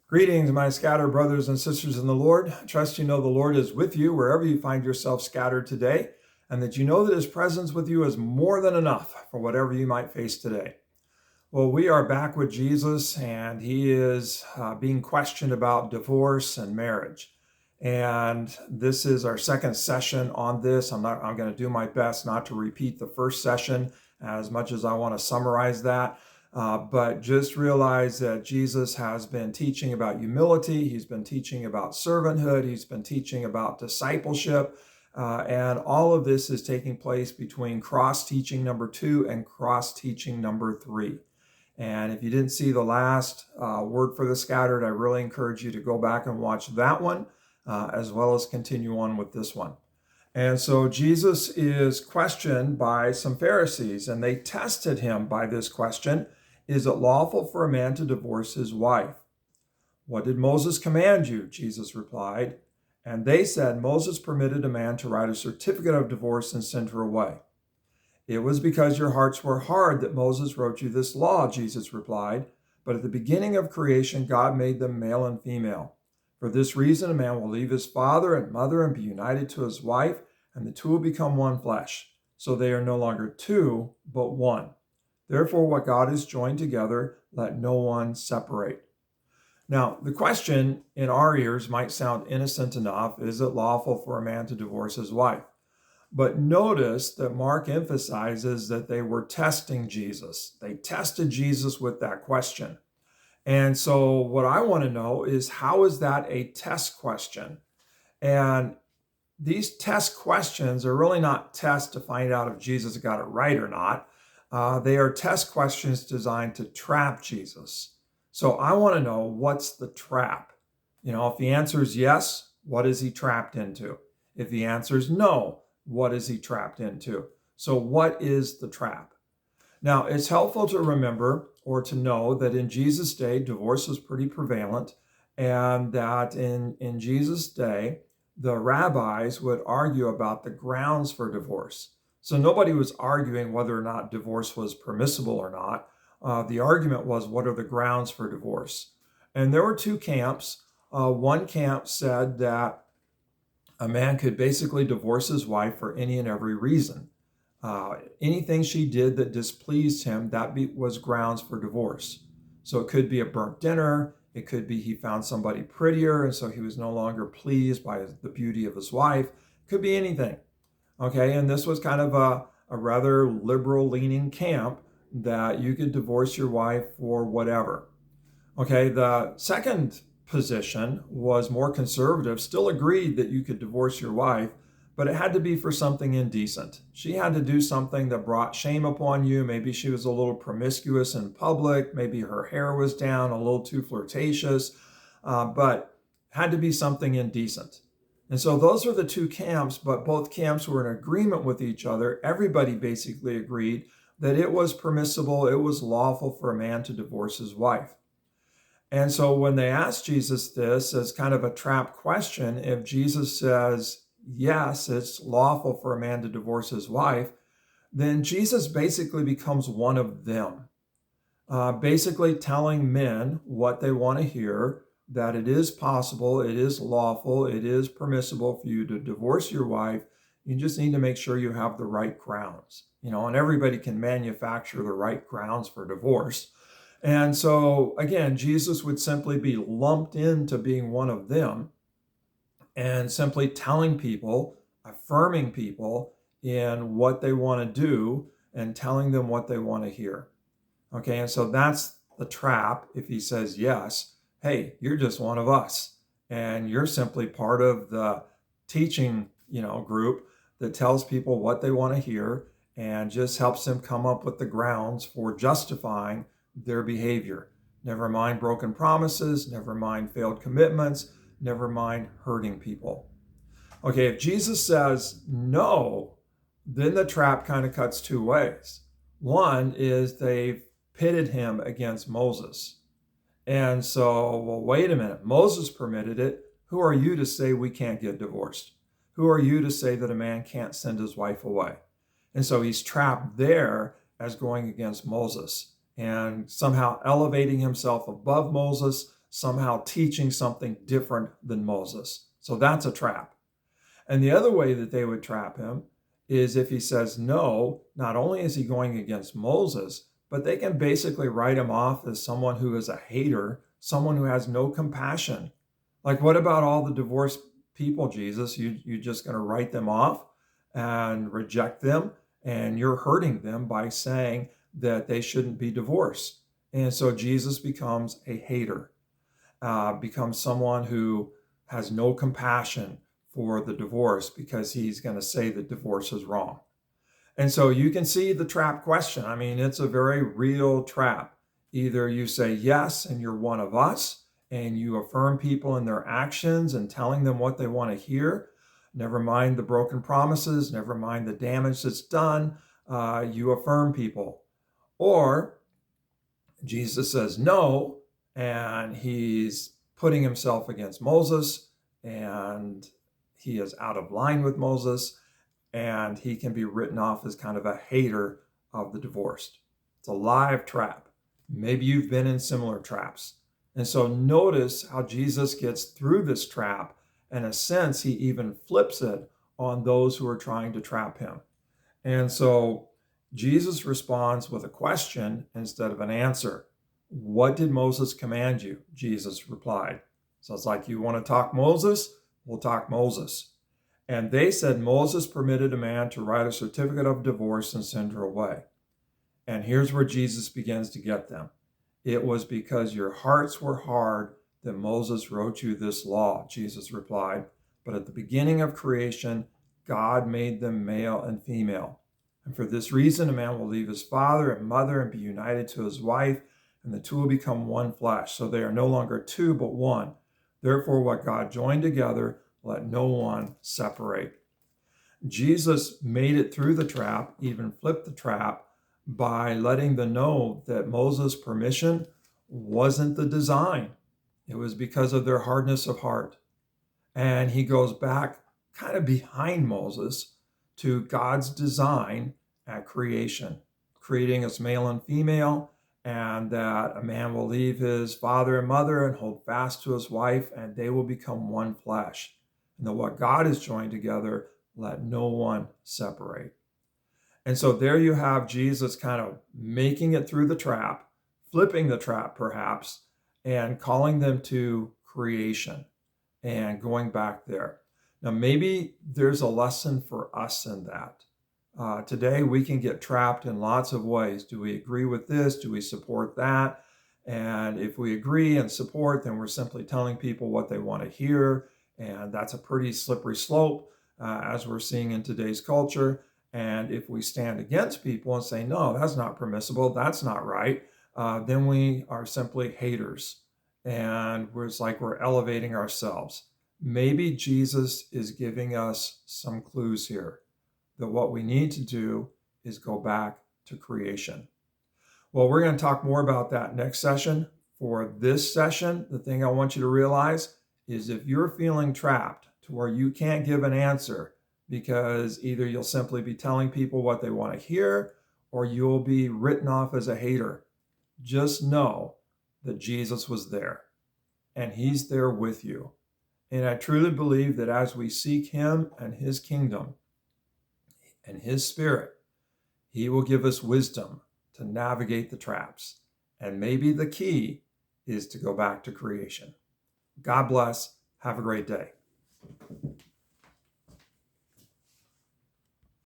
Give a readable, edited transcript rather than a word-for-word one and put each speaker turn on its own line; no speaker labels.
Greetings, my scattered brothers and sisters in the Lord. I trust you know the Lord is with you wherever you find yourself scattered today, and that you know that his presence with you is more than enough for whatever you might face today. Well, we are back with Jesus, and he is being questioned about divorce and marriage. And this is our second session on this. I'm going to do my best not to repeat the first session as much as I want to summarize that. But just realize that Jesus has been teaching about humility. He's been teaching about servanthood. He's been teaching about discipleship. And all of this is taking place between cross teaching number 2 and cross teaching number 3. And if you didn't see the last Word for the Scattered, I really encourage you to go back and watch that one, as well as continue on with this one. And so Jesus is questioned by some Pharisees, and they tested him by this question: is it lawful for a man to divorce his wife? What did Moses command you? Jesus replied. And they said, Moses permitted a man to write a certificate of divorce and send her away. It was because your hearts were hard that Moses wrote you this law, Jesus replied. But at the beginning of creation, God made them male and female. For this reason, a man will leave his father and mother and be united to his wife, and the two will become one flesh. So they are no longer two, but one. Therefore, what God has joined together, let no one separate. Now, the question in our ears might sound innocent enough: is it lawful for a man to divorce his wife? But notice that Mark emphasizes that they were testing Jesus. They tested Jesus with that question. And so what I want to know is, how is that a test question? And these test questions are really not tests to find out if Jesus got it right or not. They are test questions designed to trap Jesus. So I want to know, what's the trap? If the answer is yes, what is he trapped into? If the answer is no, what is he trapped into? So what is the trap? Now, it's helpful to remember or to know that in Jesus' day, divorce was pretty prevalent, and that in Jesus' day, the rabbis would argue about the grounds for divorce. So nobody was arguing whether or not divorce was permissible or not. The argument was, what are the grounds for divorce? And there were two camps. One camp said that a man could basically divorce his wife for any and every reason. Anything she did that displeased him, was grounds for divorce. So it could be a burnt dinner. It could be he found somebody prettier, and so he was no longer pleased by the beauty of his wife. It could be anything. Okay, and this was kind of a rather liberal-leaning camp, that you could divorce your wife for whatever. Okay, the second position was more conservative, still agreed that you could divorce your wife, but it had to be for something indecent. She had to do something that brought shame upon you. Maybe she was a little promiscuous in public. Maybe her hair was down, a little too flirtatious, but had to be something indecent. And so those were the two camps, but both camps were in agreement with each other. Everybody basically agreed that it was permissible, it was lawful for a man to divorce his wife. And so when they asked Jesus this as kind of a trap question, if Jesus says, yes, it's lawful for a man to divorce his wife, then Jesus basically becomes one of them, basically telling men what they want to hear, that it is possible, it is lawful, it is permissible for you to divorce your wife. You just need to make sure you have the right grounds, and everybody can manufacture the right grounds for divorce. And so, again, Jesus would simply be lumped into being one of them, and simply telling people, affirming people in what they want to do, and telling them what they want to hear. Okay, and so that's the trap. If he says yes, hey, you're just one of us, and you're simply part of the teaching, group that tells people what they want to hear and just helps them come up with the grounds for justifying their behavior. Never mind broken promises, never mind failed commitments, never mind hurting people. Okay, if Jesus says no, then the trap kind of cuts two ways. One is they've pitted him against Moses. And so, well, wait a minute, Moses permitted it. Who are you to say we can't get divorced? Who are you to say that a man can't send his wife away? And so he's trapped there as going against Moses and somehow elevating himself above Moses somehow teaching something different than Moses. So that's a trap. And the other way that they would trap him is if he says no, not only is he going against Moses, but they can basically write him off as someone who is a hater, someone who has no compassion. Like, what about all the divorced people, Jesus? You're just going to write them off and reject them, and you're hurting them by saying that they shouldn't be divorced. And so Jesus becomes a hater, becomes someone who has no compassion for the divorce because he's going to say that divorce is wrong. And so you can see the trap question. I mean, it's a very real trap. Either you say yes and you're one of us, and you affirm people in their actions and telling them what they want to hear. Never mind the broken promises, never mind the damage that's done. You affirm people. Or Jesus says no, and he's putting himself against Moses, and he is out of line with Moses, and he can be written off as kind of a hater of the divorced. It's a live trap. Maybe you've been in similar traps. And so notice how Jesus gets through this trap. In a sense, he even flips it on those who are trying to trap him. And so Jesus responds with a question instead of an answer. What did Moses command you? Jesus replied. So it's like, you want to talk Moses? We'll talk Moses. And they said Moses permitted a man to write a certificate of divorce and send her away. And here's where Jesus begins to get them. It was because your hearts were hard that Moses wrote you this law, Jesus replied. But at the beginning of creation, God made them male and female. And for this reason, a man will leave his father and mother and be united to his wife, and the two will become one flesh. So they are no longer two, but one. Therefore, what God joined together, let no one separate. Jesus made it through the trap, even flipped the trap, by letting them know that Moses' permission wasn't the design. It was because of their hardness of heart. And he goes back kind of behind Moses to God's design at creation, creating us male and female, and that a man will leave his father and mother and hold fast to his wife, and they will become one flesh. And that what God has joined together, let no one separate. And so there you have Jesus kind of making it through the trap, flipping the trap perhaps, and calling them to creation and going back there. Now, maybe there's a lesson for us in that. Today, we can get trapped in lots of ways. Do we agree with this? Do we support that? And if we agree and support, then we're simply telling people what they want to hear. And that's a pretty slippery slope, as we're seeing in today's culture. And if we stand against people and say, no, that's not permissible, that's not right, then we are simply haters. And it's like we're elevating ourselves. Maybe Jesus is giving us some clues here that what we need to do is go back to creation. Well, we're going to talk more about that next session. For this session, the thing I want you to realize is if you're feeling trapped to where you can't give an answer because either you'll simply be telling people what they want to hear or you'll be written off as a hater, just know that Jesus was there and he's there with you. And I truly believe that as we seek him and his kingdom and his spirit, he will give us wisdom to navigate the traps. And maybe the key is to go back to creation. God bless. Have a great day.